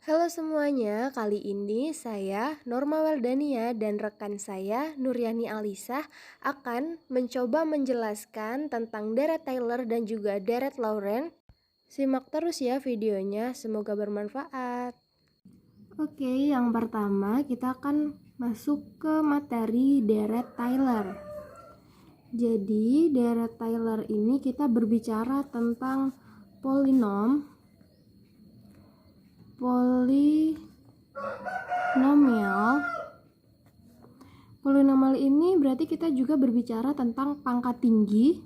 Halo semuanya, kali ini saya Norma Wardania dan rekan saya Nuryani Alisah akan mencoba menjelaskan tentang Deret Taylor dan juga Deret Lauren. Simak terus ya videonya, semoga bermanfaat. Oke, yang pertama kita akan masuk ke materi Deret Taylor. Jadi Deret Taylor ini kita berbicara tentang polinomial ini berarti kita juga berbicara tentang pangkat tinggi,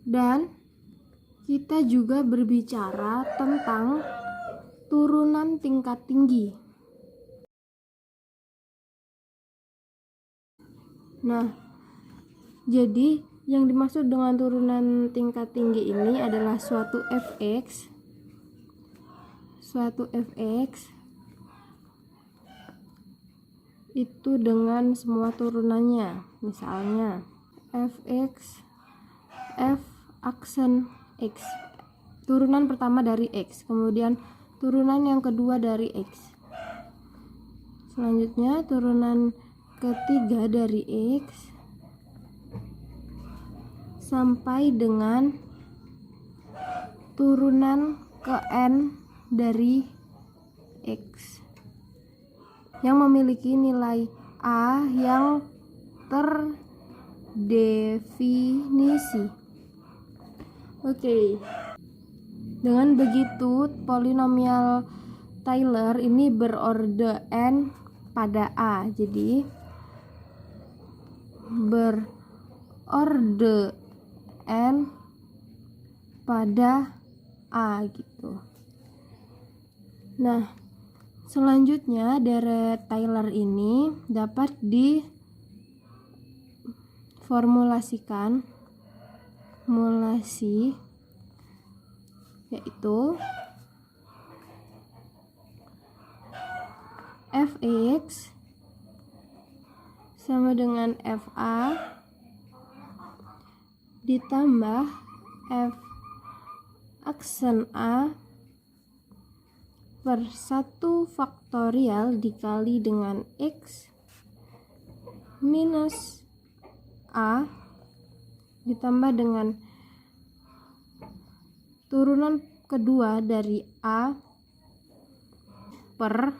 dan kita juga berbicara tentang turunan tingkat tinggi. Nah, jadi yang dimaksud dengan turunan tingkat tinggi ini adalah suatu fx itu dengan semua turunannya. Misalnya fx f aksen x, turunan pertama dari x, kemudian turunan yang kedua dari x, selanjutnya turunan ketiga dari x sampai dengan turunan ke n dari x yang memiliki nilai a yang terdefinisi. Oke. Dengan begitu, polinomial Taylor ini berorde n pada a. Jadi berorde n pada a gitu. Nah, selanjutnya deret Taylor ini dapat diformulasikan yaitu fx sama dengan fa ditambah f aksen a per 1 faktorial dikali dengan x minus a ditambah dengan turunan kedua dari a per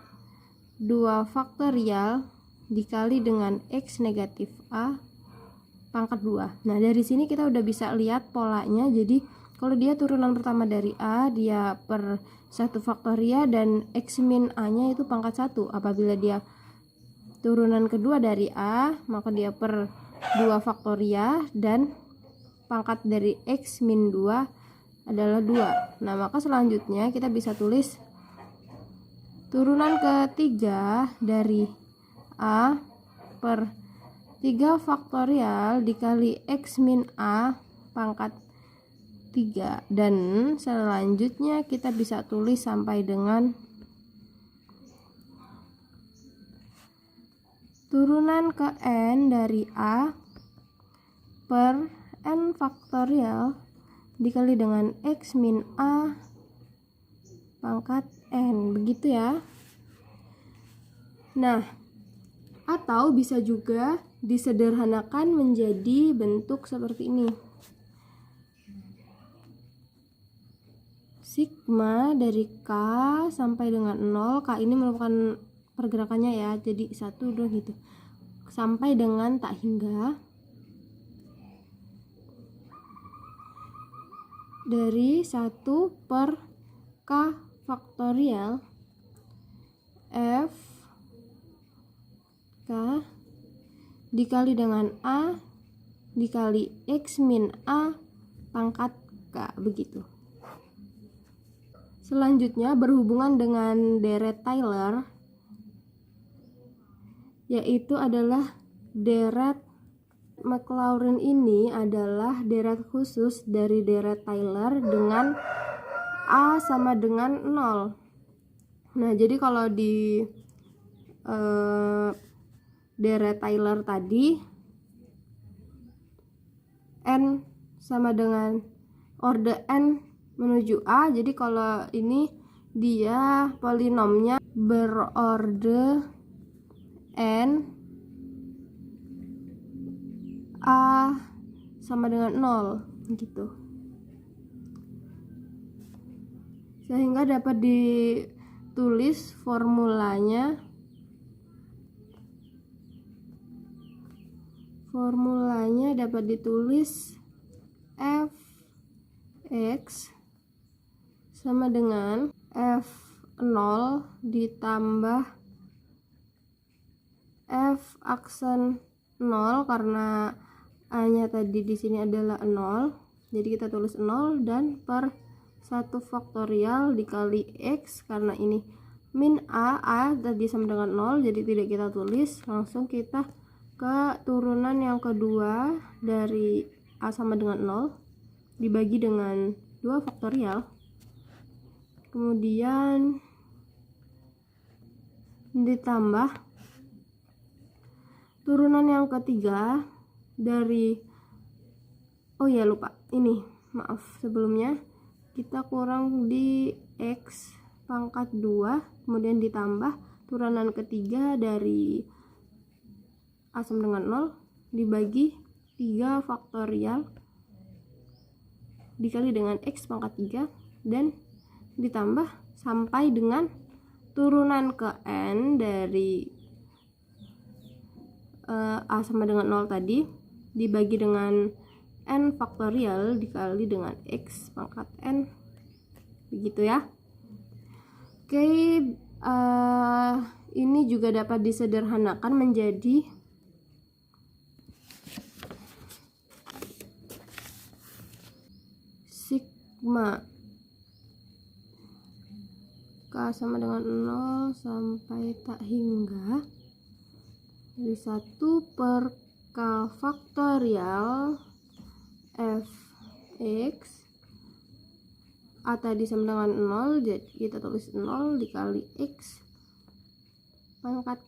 2 faktorial dikali dengan x negatif a pangkat 2. Nah, dari sini kita udah bisa lihat polanya. Jadi kalau dia turunan pertama dari a, dia per 1 faktorial dan x min a nya itu pangkat 1. Apabila dia turunan kedua dari a, maka dia per 2 faktorial dan pangkat dari x min 2 adalah 2. Nah, maka selanjutnya kita bisa tulis turunan ketiga dari a per 3 faktorial dikali x min a pangkat 3, dan selanjutnya kita bisa tulis sampai dengan turunan ke n dari a per n faktorial dikali dengan x min a pangkat n, begitu ya. Nah, atau bisa juga disederhanakan menjadi bentuk seperti ini. Sigma dari K sampai dengan 0, K ini merupakan pergerakannya ya, jadi 1, 2 gitu, sampai dengan tak hingga dari 1 per K faktorial F K dikali dengan A dikali X min A pangkat K, begitu. Selanjutnya berhubungan dengan deret Taylor, yaitu adalah deret Maclaurin. Ini adalah deret khusus dari deret Taylor dengan A sama dengan 0. Nah, jadi kalau di deret Taylor tadi n sama dengan orde n menuju a. Jadi kalau ini dia polinomnya berorde n, a sama dengan 0 gitu, sehingga dapat ditulis formulanya dapat ditulis f(x) sama dengan f0 ditambah f aksen 0, karena a nya tadi di sini adalah 0, jadi kita tulis 0, dan per 1 faktorial dikali x, karena ini min a tadi sama dengan 0, jadi tidak kita tulis, langsung kita ke turunan yang kedua dari a sama dengan 0 dibagi dengan 2 faktorial, kemudian ditambah turunan yang ketiga dari, oh ya lupa, ini maaf sebelumnya kita kurang di x pangkat 2, kemudian ditambah turunan ketiga dari a sama dengan 0 dibagi 3 faktorial dikali dengan x pangkat 3, dan ditambah sampai dengan turunan ke n dari a sama dengan 0 tadi dibagi dengan n faktorial dikali dengan x pangkat n, begitu ya. Oke, ini juga dapat disederhanakan menjadi sigma k sama dengan 0 sampai tak hingga dari 1 per k faktorial f(x), a tadi sama dengan 0, jadi kita tulis 0 dikali x pangkat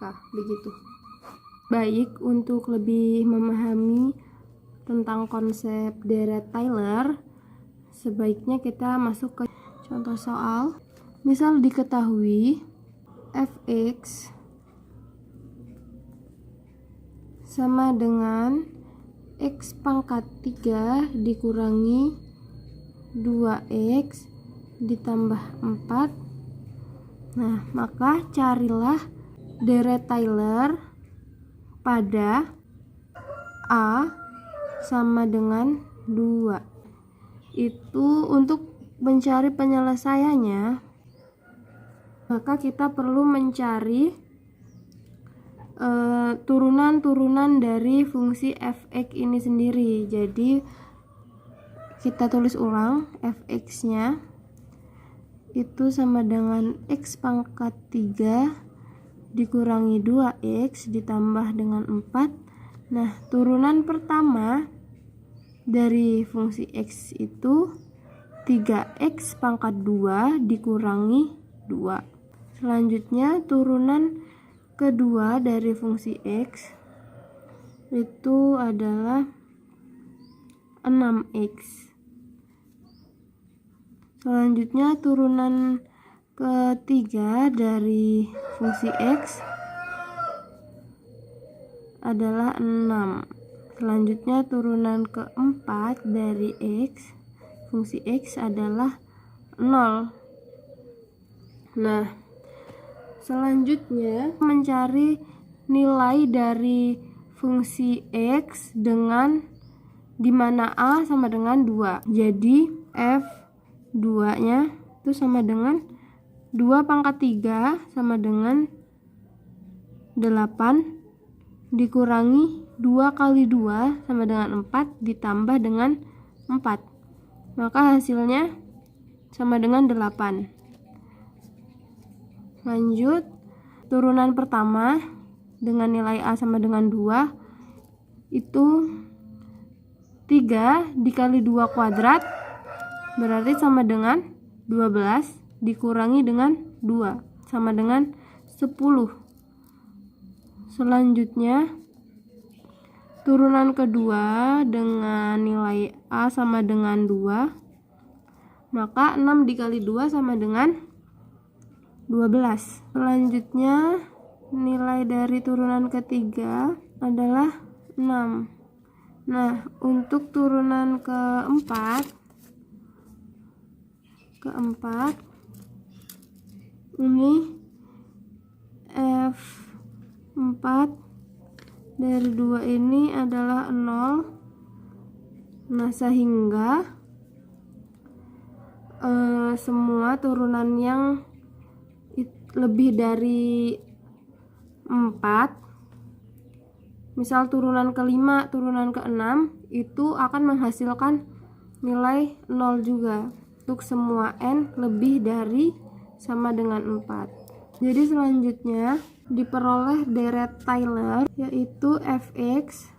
k, begitu. Baik, untuk lebih memahami tentang konsep deret Taylor, sebaiknya kita masuk ke contoh soal. Misal diketahui fx sama dengan x pangkat 3 dikurangi 2x ditambah 4. Nah, maka carilah deret Taylor pada a sama dengan 2. Itu untuk mencari penyelesaiannya, maka kita perlu mencari turunan-turunan dari fungsi fx ini sendiri. Jadi kita tulis ulang, fx nya itu sama dengan x pangkat 3 dikurangi 2x ditambah dengan 4. Nah, turunan pertama dari fungsi x itu 3x pangkat 2 dikurangi 2. Selanjutnya turunan kedua dari fungsi x itu adalah 6x. Selanjutnya turunan ketiga dari fungsi x adalah 6. Selanjutnya turunan keempat dari x, fungsi x adalah 0. Nah, selanjutnya mencari nilai dari fungsi x dengan dimana a sama dengan 2. Jadi f2 nya itu sama dengan 2 pangkat 3 sama dengan 8 dikurangi 2 kali 2 sama dengan 4 ditambah dengan 4. Maka hasilnya sama dengan 8. Lanjut, turunan pertama dengan nilai a sama dengan 2 itu 3 dikali 2 kuadrat berarti sama dengan 12 dikurangi dengan 2 sama dengan 10. Selanjutnya turunan kedua dengan nilai A sama dengan 2, maka 6 dikali 2 sama dengan 12. Selanjutnya nilai dari turunan ketiga adalah 6. Nah, untuk turunan keempat ini F4 dari 2 ini adalah 0. Nah, sehingga semua turunan yang lebih dari 4, misal turunan ke-5, turunan ke-6, itu akan menghasilkan nilai 0 juga untuk semua n lebih dari sama dengan 4. Jadi selanjutnya diperoleh deret Taylor, yaitu fx.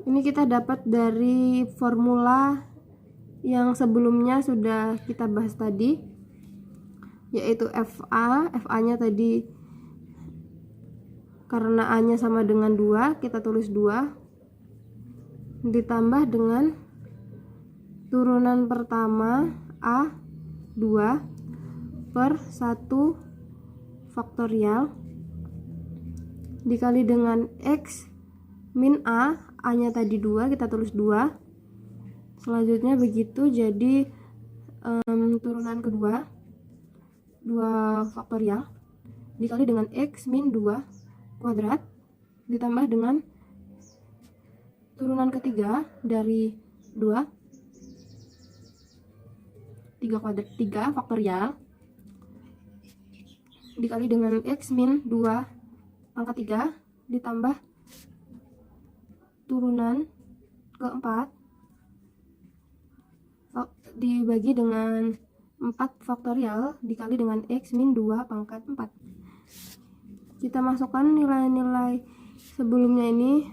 Ini kita dapat dari formula yang sebelumnya sudah kita bahas tadi, yaitu FA-nya tadi karena A-nya sama dengan 2, kita tulis 2 ditambah dengan turunan pertama A 2 per 1 faktorial dikali dengan X min A-nya tadi 2, kita tulis 2. Selanjutnya begitu, jadi turunan kedua 2 faktorial dikali dengan X min 2 kuadrat ditambah dengan turunan ketiga dari 2 3 faktorial dikali dengan X min 2 pangkat 3 ditambah turunan keempat dibagi dengan 4 faktorial dikali dengan X min 2 pangkat 4. Kita masukkan nilai-nilai sebelumnya ini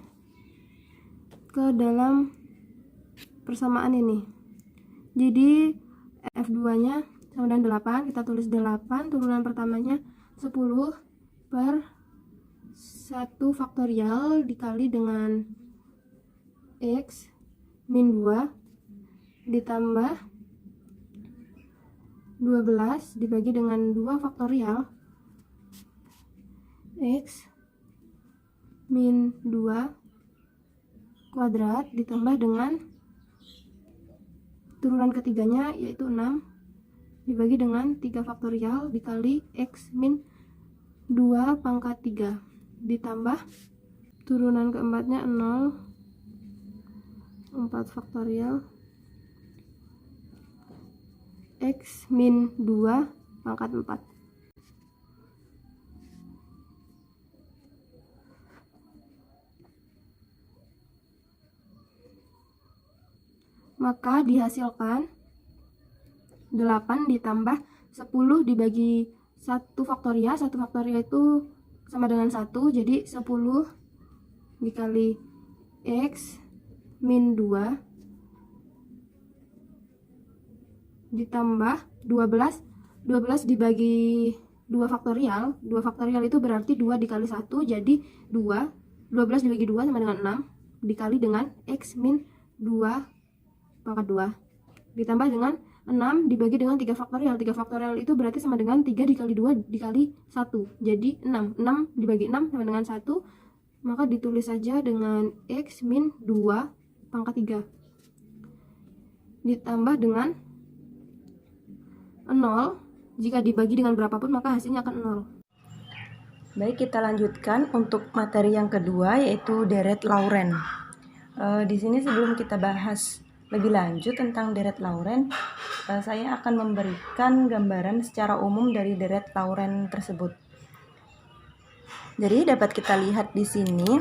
ke dalam persamaan ini. Jadi F2-nya sama dengan 8, kita tulis 8, turunan pertamanya 10 per 1 faktorial dikali dengan X min 2 ditambah 12 dibagi dengan 2 faktorial X min 2 kuadrat ditambah dengan turunan ketiganya yaitu 6 dibagi dengan 3 faktorial dikali X min 2 pangkat 3 ditambah turunan keempatnya 0 4 faktorial X min 2 pangkat 4. Maka dihasilkan 8 ditambah 10 dibagi 1 faktorial. 1 faktorial itu sama dengan 1, jadi 10 dikali X min 2 ditambah 12 dibagi 2 faktorial. 2 faktorial itu berarti 2 dikali 1, jadi 2. 12 dibagi 2 sama dengan 6 dikali dengan X min 2 pangkat 2 ditambah dengan 6 dibagi dengan 3 faktorial. 3 faktorial itu berarti sama dengan 3 dikali 2 dikali 1, jadi 6. 6 dibagi 6 sama dengan 1, maka ditulis saja dengan X min 2 pangkat 3 ditambah dengan 0. Jika dibagi dengan berapapun maka hasilnya akan 0. Baik, kita lanjutkan untuk materi yang kedua, yaitu deret Laurent. Di sini sebelum kita bahas lebih lanjut tentang deret Laurent, saya akan memberikan gambaran secara umum dari deret Laurent tersebut. Jadi dapat kita lihat di sini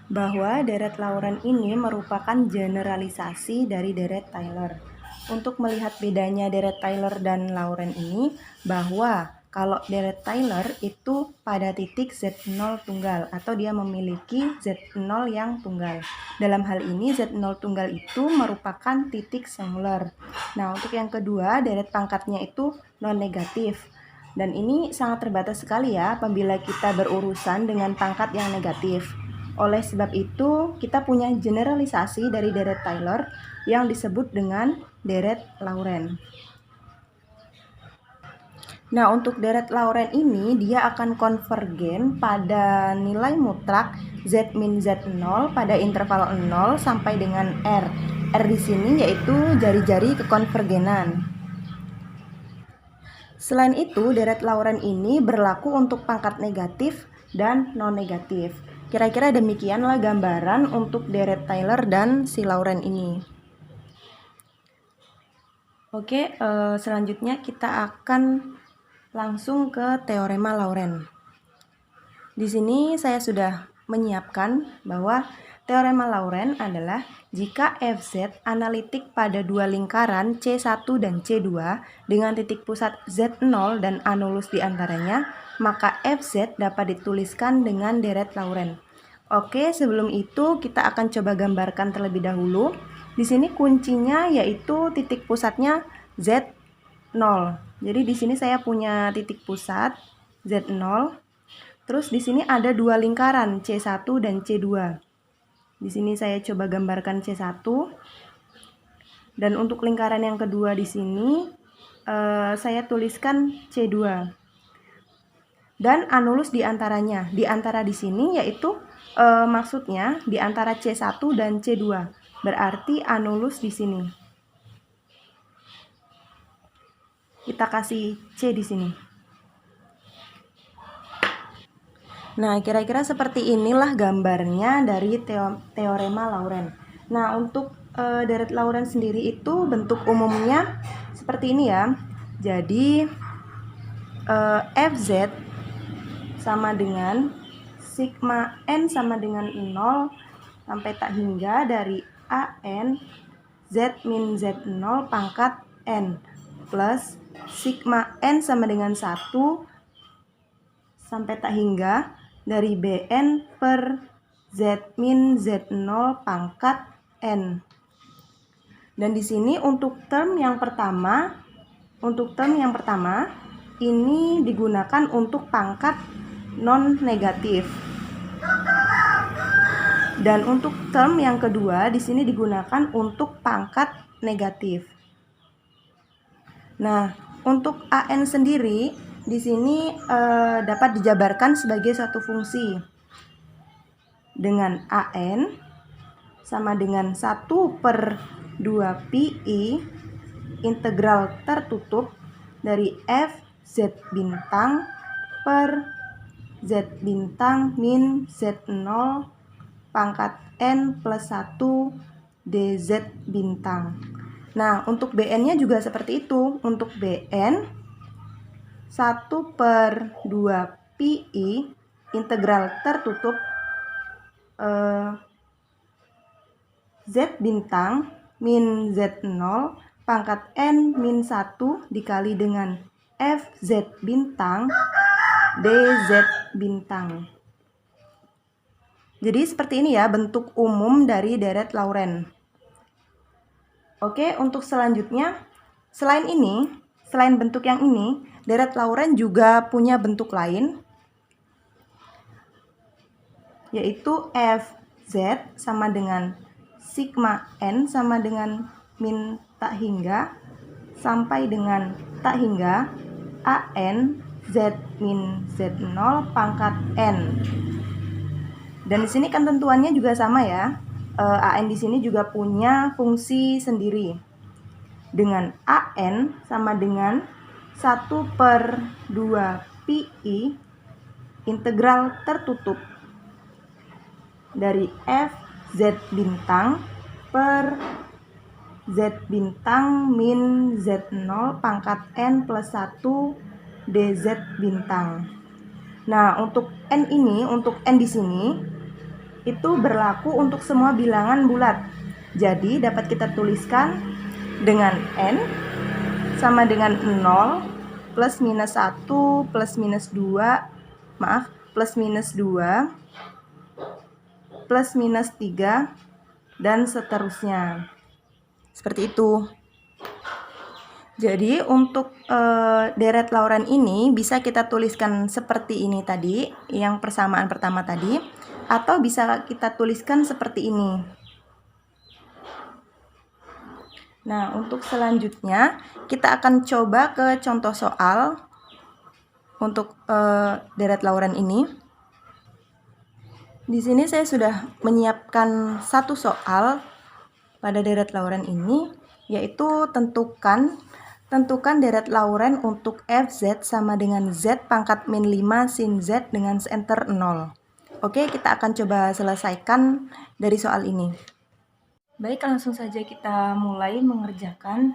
bahwa deret Laurent ini merupakan generalisasi dari deret Taylor. Untuk melihat bedanya deret Taylor dan Laurent ini, bahwa kalau deret Taylor itu pada titik Z0 tunggal atau dia memiliki Z0 yang tunggal. Dalam hal ini Z0 tunggal itu merupakan titik singular. Nah, untuk yang kedua, deret pangkatnya itu non-negatif. Dan ini sangat terbatas sekali ya apabila kita berurusan dengan pangkat yang negatif. Oleh sebab itu, kita punya generalisasi dari deret Taylor yang disebut dengan deret Laurent. Nah, untuk deret Laurent ini dia akan konvergen pada nilai mutlak Z min Z0 pada interval 0 sampai dengan R. R di sini yaitu jari-jari kekonvergenan. Selain itu, deret Laurent ini berlaku untuk pangkat negatif dan non-negatif. Kira-kira demikianlah gambaran untuk deret Taylor dan si Laurent ini. Oke, selanjutnya kita akan langsung ke teorema Laurent. Di sini saya sudah menyiapkan bahwa teorema Laurent adalah jika Fz analitik pada dua lingkaran C1 dan C2 dengan titik pusat Z0 dan anulus di antaranya, maka Fz dapat dituliskan dengan deret Laurent. Oke, sebelum itu kita akan coba gambarkan terlebih dahulu. Di sini kuncinya yaitu titik pusatnya Z0. Jadi di sini saya punya titik pusat Z0. Terus di sini ada dua lingkaran C1 dan C2. Di sini saya coba gambarkan C1. Dan untuk lingkaran yang kedua di sini saya tuliskan C2. Dan anulus di antaranya. Di antara di sini yaitu maksudnya di antara C1 dan C2. Berarti anulus di sini. Kita kasih C di sini. Nah, kira-kira seperti inilah gambarnya dari teorema Laurent. Nah, untuk deret Laurent sendiri itu bentuk umumnya seperti ini ya. Jadi Fz sama dengan sigma n sama dengan 0 sampai tak hingga dari An Z min Z0 pangkat n plus sigma n sama dengan 1 sampai tak hingga dari Bn per Z min Z0 pangkat n. Dan di sini untuk term yang pertama ini digunakan untuk pangkat non negatif. Dan untuk term yang kedua di sini digunakan untuk pangkat negatif. Nah, untuk An sendiri di sini dapat dijabarkan sebagai satu fungsi dengan An sama dengan 1/2pi integral tertutup dari f z bintang per z bintang min z0 pangkat n plus 1 dz bintang. Nah, untuk Bn-nya juga seperti itu. Untuk Bn 1/2pi integral tertutup z bintang min z0 pangkat n min 1 dikali dengan fz bintang dz bintang. Jadi seperti ini ya bentuk umum dari deret Laurent. Oke, untuk selanjutnya, selain bentuk yang ini, deret Laurent juga punya bentuk lain, yaitu Fz sama dengan sigma n sama dengan min tak hingga sampai dengan tak hingga An Z min Z0 pangkat n. Dan di sini kan tentuannya juga sama ya. An di sini juga punya fungsi sendiri dengan An sama dengan 1/2pi integral tertutup dari f z bintang per z bintang min z0 pangkat n plus 1 dz bintang. Nah, untuk n ini, untuk n di sini itu berlaku untuk semua bilangan bulat. Jadi dapat kita tuliskan dengan n sama dengan 0 plus minus 1 plus minus 2 plus minus 2 plus minus 3 dan seterusnya. Seperti itu. Jadi untuk deret Laurent ini bisa kita tuliskan seperti ini tadi, yang persamaan pertama tadi. atau bisa kita tuliskan seperti ini. Nah, untuk selanjutnya kita akan coba ke contoh soal untuk deret Lauren ini. Di sini saya sudah menyiapkan satu soal pada deret Lauren ini, yaitu tentukan deret Lauren untuk Fz sama dengan Z pangkat min 5 sin Z dengan center 0. Oke, kita akan coba selesaikan dari soal ini. Baik, langsung saja kita mulai mengerjakan.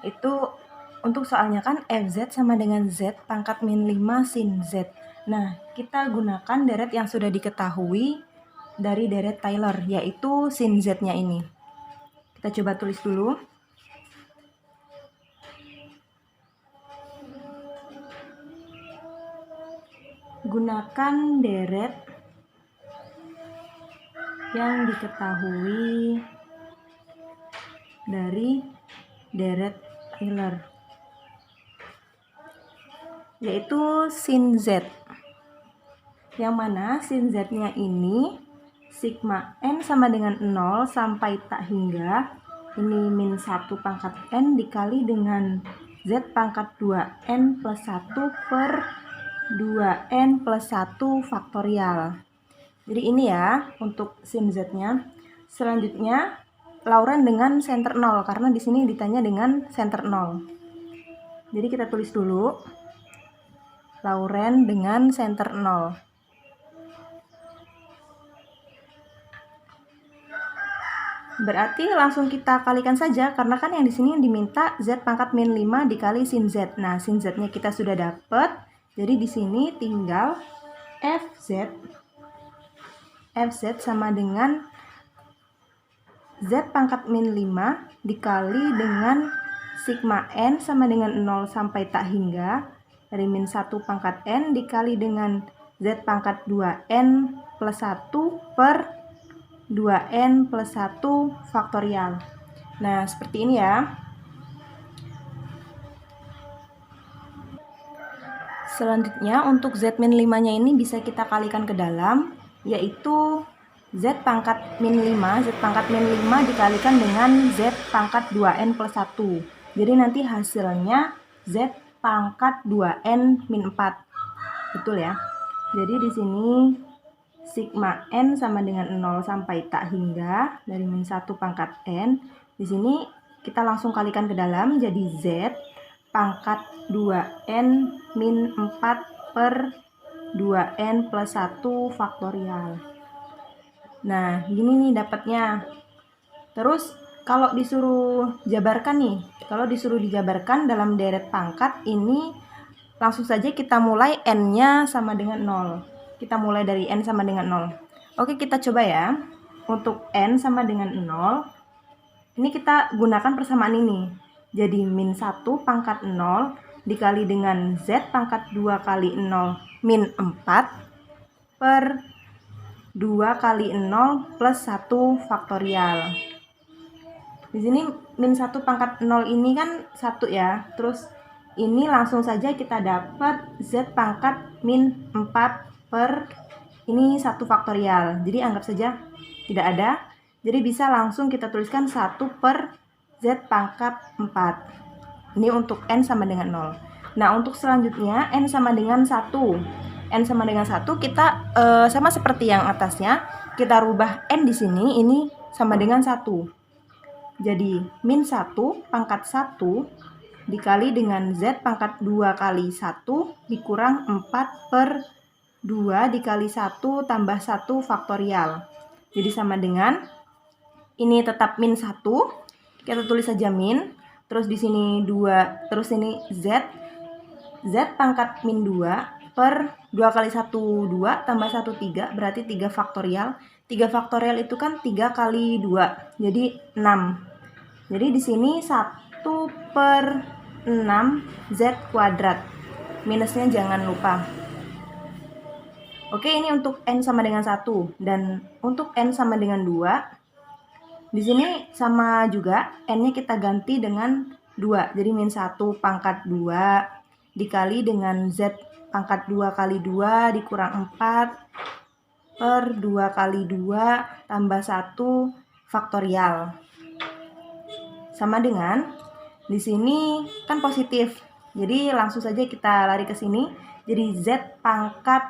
Itu untuk soalnya kan Fz sama dengan Z pangkat min 5 sin Z. Nah, kita gunakan deret yang sudah diketahui dari deret Taylor, yaitu sin Z-nya ini. Kita coba tulis dulu. Gunakan deret yang diketahui dari deret Taylor, yaitu sin Z. Yang mana sin Z-nya ini sigma N sama dengan 0 sampai tak hingga. Ini min 1 pangkat N dikali dengan Z pangkat 2N plus 1 per 2N plus 1 faktorial. Jadi ini ya untuk sin Z-nya. Selanjutnya Lauren dengan center 0, karena di sini ditanya dengan center 0. Jadi kita tulis dulu Lauren dengan center 0. Berarti langsung kita kalikan saja, karena kan yang di sini diminta Z pangkat min 5 dikali sin Z. Nah, sin Z-nya kita sudah dapat. Jadi di sini tinggal Fz sama dengan Z pangkat min 5 dikali dengan sigma N sama dengan 0 sampai tak hingga dari min 1 pangkat N dikali dengan Z pangkat 2N plus 1 per 2N plus 1 faktorial. Nah, seperti ini ya. Selanjutnya untuk Z min 5-nya ini bisa kita kalikan ke dalam, yaitu Z pangkat min 5 dikalikan dengan Z pangkat 2N plus 1. Jadi nanti hasilnya Z pangkat 2N min 4. Betul ya? Jadi di sini sigma N sama dengan 0 sampai tak hingga dari min 1 pangkat N. Di sini kita langsung kalikan ke dalam, jadi Z pangkat 2N min 4 per 2N plus 1 faktorial. Nah, gini nih dapatnya. Terus kalau disuruh dijabarkan dalam deret pangkat ini, langsung saja kita mulai N-nya sama dengan 0. Kita mulai dari N sama dengan 0. Oke, kita coba ya. Untuk N sama dengan 0, ini kita gunakan persamaan ini. Jadi min 1 pangkat 0 dikali dengan Z pangkat 2 kali 0 min 4 per 2 kali 0 plus 1 faktorial. Di sini min 1 pangkat 0 ini kan 1 ya. Terus ini langsung saja kita dapat Z pangkat min 4 per ini 1 faktorial. Jadi anggap saja tidak ada. Jadi bisa langsung kita tuliskan 1 per Z pangkat 4. Ini untuk N sama dengan 0. Nah, untuk selanjutnya N sama dengan 1. N sama dengan 1 kita sama seperti yang atasnya, kita rubah N di sini, ini sama dengan 1. Jadi min 1 pangkat 1 dikali dengan Z pangkat 2 kali 1 dikurang 4 per 2 dikali 1 tambah 1 faktorial. Jadi sama dengan, ini tetap min 1, kita tulis saja min, terus di sini 2, terus ini Z pangkat min 2 per 2 kali 1, 2 tambah 1, 3, berarti 3 faktorial. 3 faktorial itu kan 3 kali 2, jadi 6. Jadi di sini 1 per 6 Z kuadrat. Minusnya jangan lupa. Oke, ini untuk N sama dengan 1. Dan untuk N sama dengan 2, di sini sama juga, N-nya kita ganti dengan 2. Jadi min 1 pangkat 2 dikali dengan Z pangkat 2 kali 2 dikurang 4 per 2 kali 2 tambah 1 faktorial. Sama dengan di sini kan positif. Jadi langsung saja kita lari ke sini. Jadi Z pangkat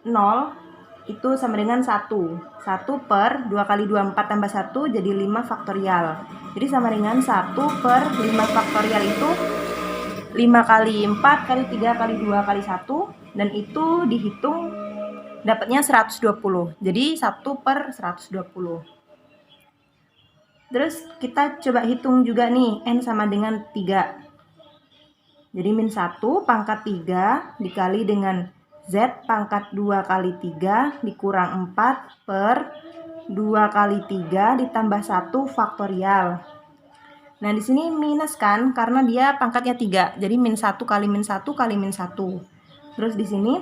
0 itu sama dengan 1. 1 per 2 kali 2, 4 tambah 1 jadi 5 faktorial. Jadi sama dengan 1 per 5 faktorial itu 5 kali 4 kali 3 kali 2 kali 1. Dan itu dihitung dapatnya 120. Jadi 1 per 120. Terus kita coba hitung juga nih, N sama dengan 3. Jadi min 1 pangkat 3 dikali dengan Z pangkat 2 kali 3 dikurang 4 per 2 kali 3 ditambah 1 faktorial. Nah, di sini minus kan, karena dia pangkatnya 3. Jadi min 1 kali min 1 kali min 1. Terus di sini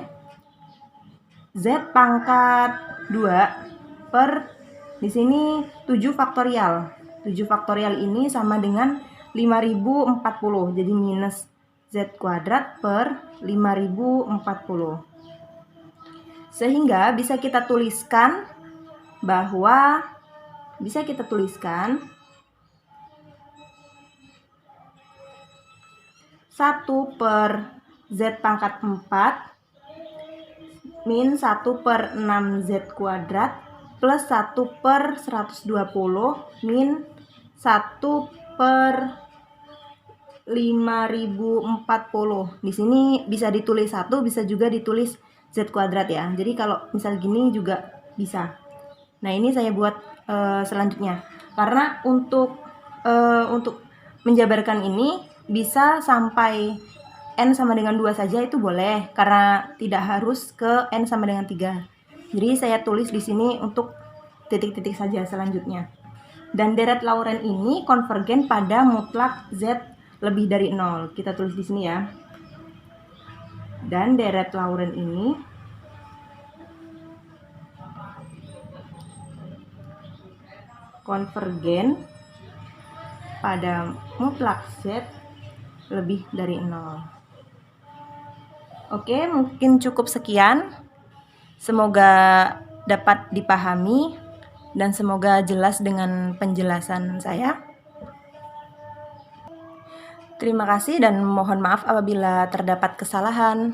Z pangkat 2 per di sini 7 faktorial. 7 faktorial ini sama dengan 5040. Jadi minus Z kuadrat per 5040. Sehingga bisa kita tuliskan bahwa 1 per Z pangkat 4 min 1 per 6Z kuadrat plus 1 per 120 min 1 per 5040. Di sini bisa ditulis 1, bisa juga ditulis Z kuadrat ya. Jadi kalau misal gini juga bisa. Nah, ini saya buat selanjutnya. Karena untuk menjabarkan ini bisa sampai N sama dengan 2 saja itu boleh, karena tidak harus ke N sama dengan 3. Jadi saya tulis di sini untuk titik-titik saja selanjutnya. Dan deret Laurent ini konvergen pada mutlak Z lebih dari 0. Kita tulis di sini ya. Dan deret Laurent ini konvergen pada mutlak Z lebih dari 0. Oke, mungkin cukup sekian. Semoga dapat dipahami dan semoga jelas dengan penjelasan saya. Terima kasih dan mohon maaf apabila terdapat kesalahan.